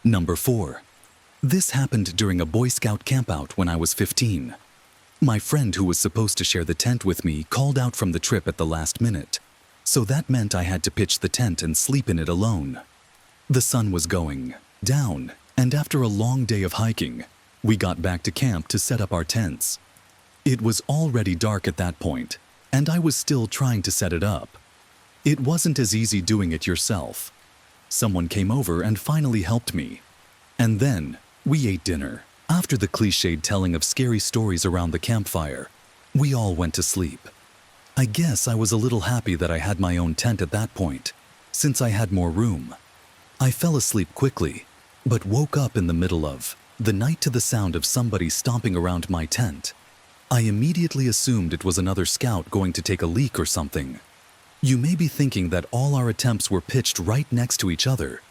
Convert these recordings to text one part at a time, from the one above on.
Number 4. This happened during a Boy Scout campout when I was 15. My friend who was supposed to share the tent with me called out from the trip at the last minute, so that meant I had to pitch the tent and sleep in it alone. The sun was going down, and after a long day of hiking, we got back to camp to set up our tents. It was already dark at that point, and I was still trying to set it up. It wasn't as easy doing it yourself. Someone came over and finally helped me. And then, we ate dinner. After the cliched telling of scary stories around the campfire, we all went to sleep. I guess I was a little happy that I had my own tent at that point, since I had more room. I fell asleep quickly, but woke up in the middle of the night to the sound of somebody stomping around my tent. I immediately assumed it was another scout going to take a leak or something. You may be thinking that all our attempts were pitched right next to each other,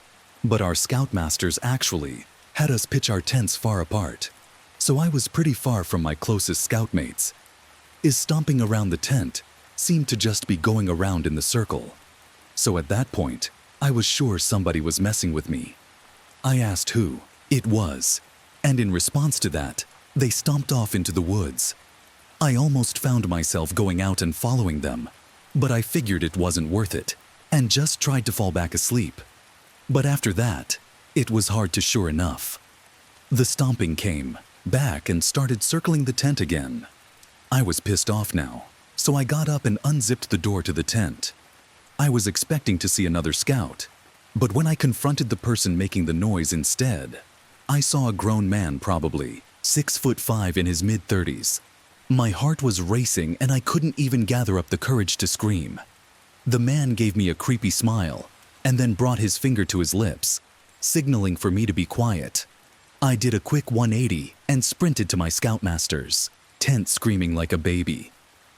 but our scoutmasters actually had us pitch our tents far apart, so I was pretty far from my closest scoutmates. Is stomping around the tent seemed to just be going around in the circle. So at that point, I was sure somebody was messing with me. I asked who it was, and in response to that, they stomped off into the woods. I almost found myself going out and following them, but I figured it wasn't worth it, and just tried to fall back asleep. But after that, it was hard to sure enough. The stomping came back and started circling the tent again. I was pissed off now, so I got up and unzipped the door to the tent. I was expecting to see another scout, but when I confronted the person making the noise instead, I saw a grown man, probably 6'5" in his mid-30s. My heart was racing and I couldn't even gather up the courage to scream. The man gave me a creepy smile and then brought his finger to his lips, signaling for me to be quiet. I did a quick 180 and sprinted to my scoutmaster's tent, screaming like a baby.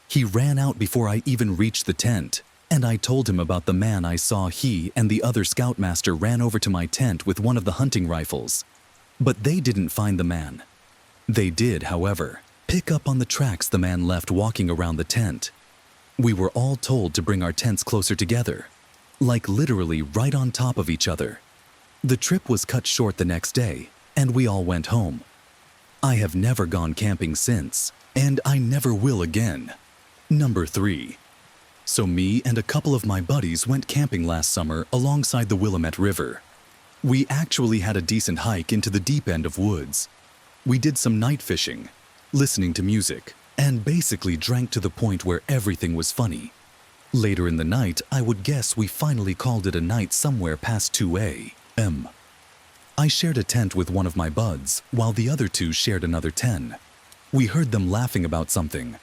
He ran out before I even reached the tent, and I told him about the man I saw. He and the other scoutmaster ran over to my tent with one of the hunting rifles, but they didn't find the man. They did, however, pick up on the tracks the man left walking around the tent. We were all told to bring our tents closer together, like literally right on top of each other. The trip was cut short the next day, and we all went home. I have never gone camping since, and I never will again. Number 3. So me and a couple of my buddies went camping last summer alongside the Willamette River. We actually had a decent hike into the deep end of woods. We did some night fishing, listening to music, and basically drank to the point where everything was funny. Later in the night, I would guess we finally called it a night somewhere past 2 a.m. I shared a tent with one of my buds, while the other two shared another 10. We heard them laughing about something.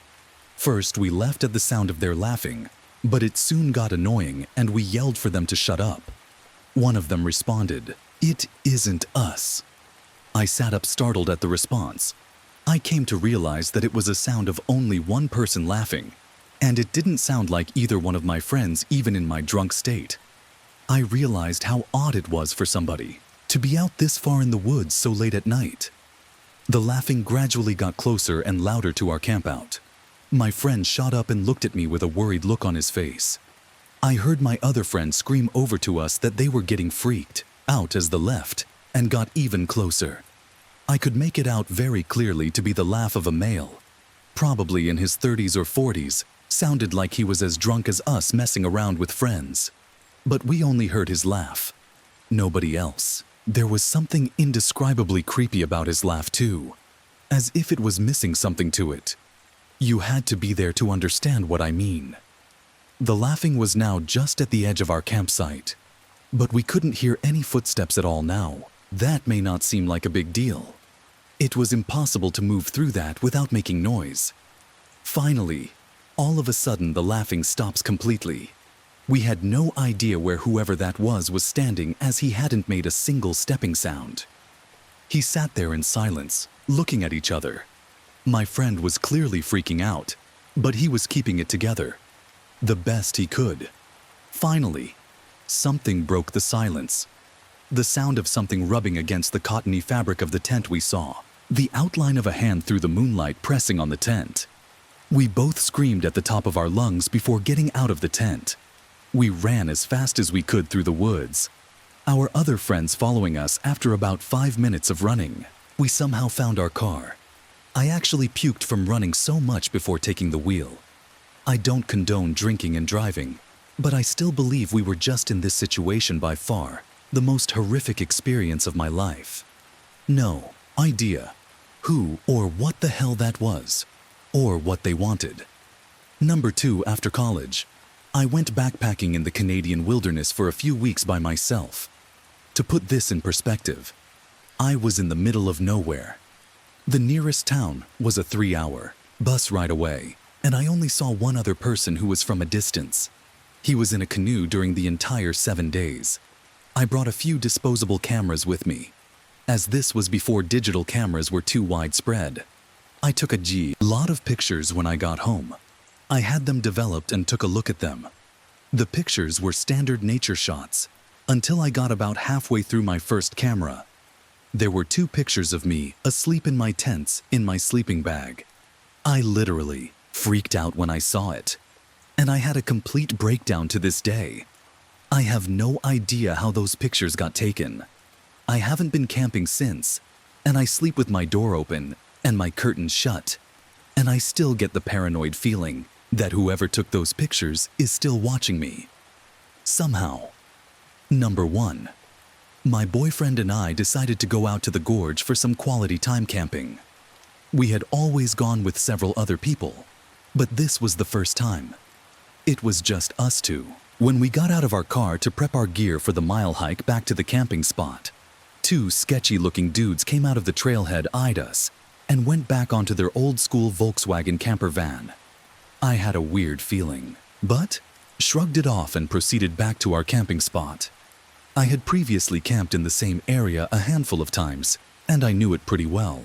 First, we left at the sound of their laughing, but it soon got annoying and we yelled for them to shut up. One of them responded, "It isn't us." I sat up startled at the response. I came to realize that it was a sound of only one person laughing, and it didn't sound like either one of my friends, even in my drunk state. I realized how odd it was for somebody to be out this far in the woods so late at night. The laughing gradually got closer and louder to our campout. My friend shot up and looked at me with a worried look on his face. I heard my other friend scream over to us that they were getting freaked out as the left and got even closer. I could make it out very clearly to be the laugh of a male, probably in his 30s or 40s, sounded like he was as drunk as us messing around with friends. But we only heard his laugh, nobody else. There was something indescribably creepy about his laugh too, as if it was missing something to it. You had to be there to understand what I mean. The laughing was now just at the edge of our campsite, but we couldn't hear any footsteps at all now. That may not seem like a big deal. It was impossible to move through that without making noise. Finally, all of a sudden the laughing stops completely. We had no idea where whoever that was standing, as he hadn't made a single stepping sound. He sat there in silence, looking at each other. My friend was clearly freaking out, but he was keeping it together, the best he could. Finally, something broke the silence. The sound of something rubbing against the cottony fabric of the tent we saw, the outline of a hand through the moonlight pressing on the tent. We both screamed at the top of our lungs before getting out of the tent. We ran as fast as we could through the woods. Our other friends following us after about 5 minutes of running. We somehow found our car. I actually puked from running so much before taking the wheel. I don't condone drinking and driving, but I still believe we were just in this situation by far the most horrific experience of my life. No idea who or what the hell that was, or what they wanted. Number 2, after college, I went backpacking in the Canadian wilderness for a few weeks by myself. To put this in perspective, I was in the middle of nowhere. The nearest town was a 3-hour bus ride away, and I only saw one other person who was from a distance. He was in a canoe during the entire 7 days. I brought a few disposable cameras with me, as this was before digital cameras were too widespread. I took a lot of pictures when I got home. I had them developed and took a look at them. The pictures were standard nature shots until I got about halfway through my first camera. There were 2 pictures of me asleep in my tents in my sleeping bag. I literally freaked out when I saw it, and I had a complete breakdown to this day. I have no idea how those pictures got taken. I haven't been camping since, and I sleep with my door open and my curtains shut, and I still get the paranoid feeling that whoever took those pictures is still watching me. Somehow. Number 1. My boyfriend and I decided to go out to the gorge for some quality time camping. We had always gone with several other people, but this was the first time. It was just us 2. When we got out of our car to prep our gear for the mile hike back to the camping spot, 2 sketchy-looking dudes came out of the trailhead, eyed us, and went back onto their old-school Volkswagen camper van. I had a weird feeling, but shrugged it off and proceeded back to our camping spot. I had previously camped in the same area a handful of times, and I knew it pretty well.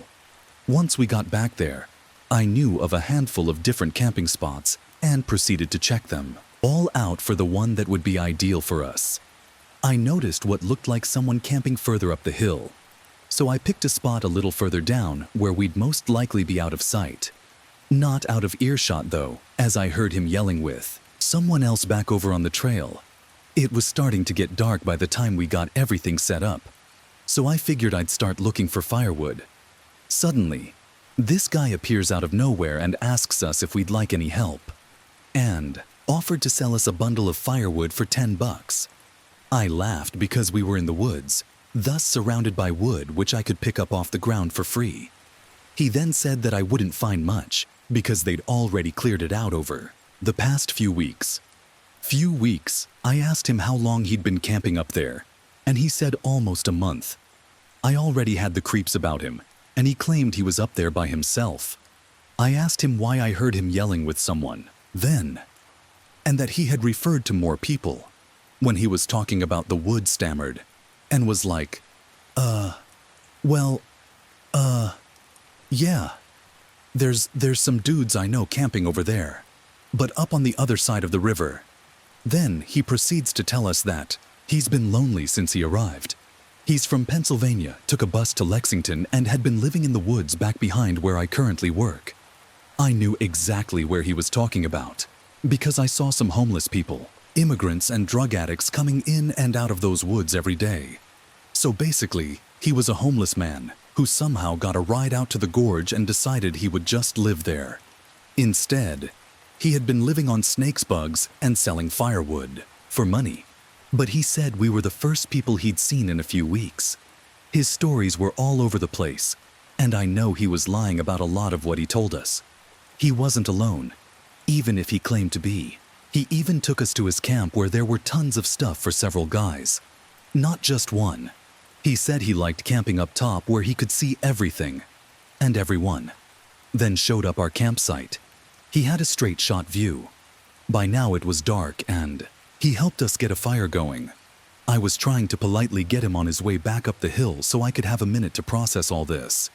Once we got back there, I knew of a handful of different camping spots and proceeded to check them, all out for the one that would be ideal for us. I noticed what looked like someone camping further up the hill, so I picked a spot a little further down where we'd most likely be out of sight. Not out of earshot though, as I heard him yelling with someone else back over on the trail. It was starting to get dark by the time we got everything set up, so I figured I'd start looking for firewood. Suddenly, this guy appears out of nowhere and asks us if we'd like any help, and offered to sell us a bundle of firewood for $10. I laughed because we were in the woods, thus surrounded by wood which I could pick up off the ground for free. He then said that I wouldn't find much because they'd already cleared it out over the past few weeks. I asked him how long he'd been camping up there, and he said almost a month. I already had the creeps about him, and he claimed he was up there by himself. I asked him why I heard him yelling with someone then, and that he had referred to more people. When he was talking about the wood, stammered and was like, yeah, there's some dudes I know camping over there, but up on the other side of the river. Then he proceeds to tell us that he's been lonely since he arrived. He's from Pennsylvania, took a bus to Lexington, and had been living in the woods back behind where I currently work. I knew exactly where he was talking about, because I saw some homeless people, immigrants and drug addicts coming in and out of those woods every day. So basically, he was a homeless man who somehow got a ride out to the gorge and decided he would just live there. Instead, he had been living on snake's bugs and selling firewood for money. But he said we were the first people he'd seen in a few weeks. His stories were all over the place, and I know he was lying about a lot of what he told us. He wasn't alone, even if he claimed to be. He even took us to his camp where there were tons of stuff for several guys. Not just one. He said he liked camping up top where he could see everything and everyone. Then showed up our campsite. He had a straight shot view. By now it was dark and he helped us get a fire going. I was trying to politely get him on his way back up the hill so I could have a minute to process all this.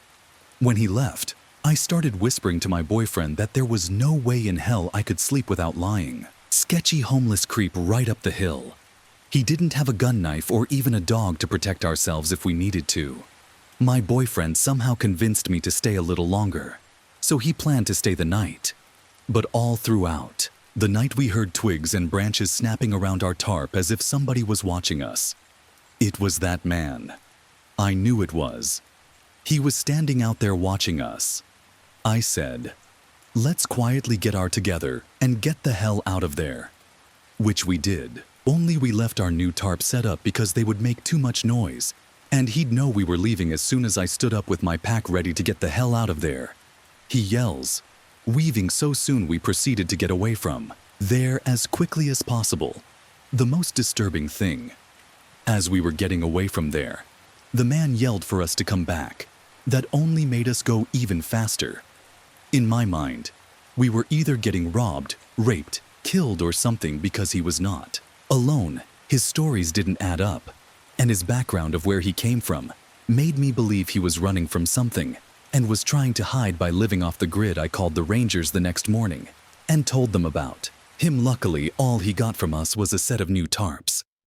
When he left, I started whispering to my boyfriend that there was no way in hell I could sleep without lying. Sketchy homeless creep right up the hill. He didn't have a gun knife or even a dog to protect ourselves if we needed to. My boyfriend somehow convinced me to stay a little longer, so he planned to stay the night. But all throughout the night we heard twigs and branches snapping around our tarp as if somebody was watching us. It was that man. I knew it was. He was standing out there watching us. I said, "Let's quietly get our together and get the hell out of there." Which we did, only we left our new tarp set up because they would make too much noise, and he'd know we were leaving as soon as I stood up with my pack ready to get the hell out of there. He yells, weaving so soon we proceeded to get away from there as quickly as possible. The most disturbing thing, as we were getting away from there, the man yelled for us to come back. That only made us go even faster. In my mind, we were either getting robbed, raped, killed or something because he was not alone. His stories didn't add up, and his background of where he came from made me believe he was running from something and was trying to hide by living off the grid. I called the Rangers the next morning and told them about him. Luckily, all he got from us was a set of new tarps.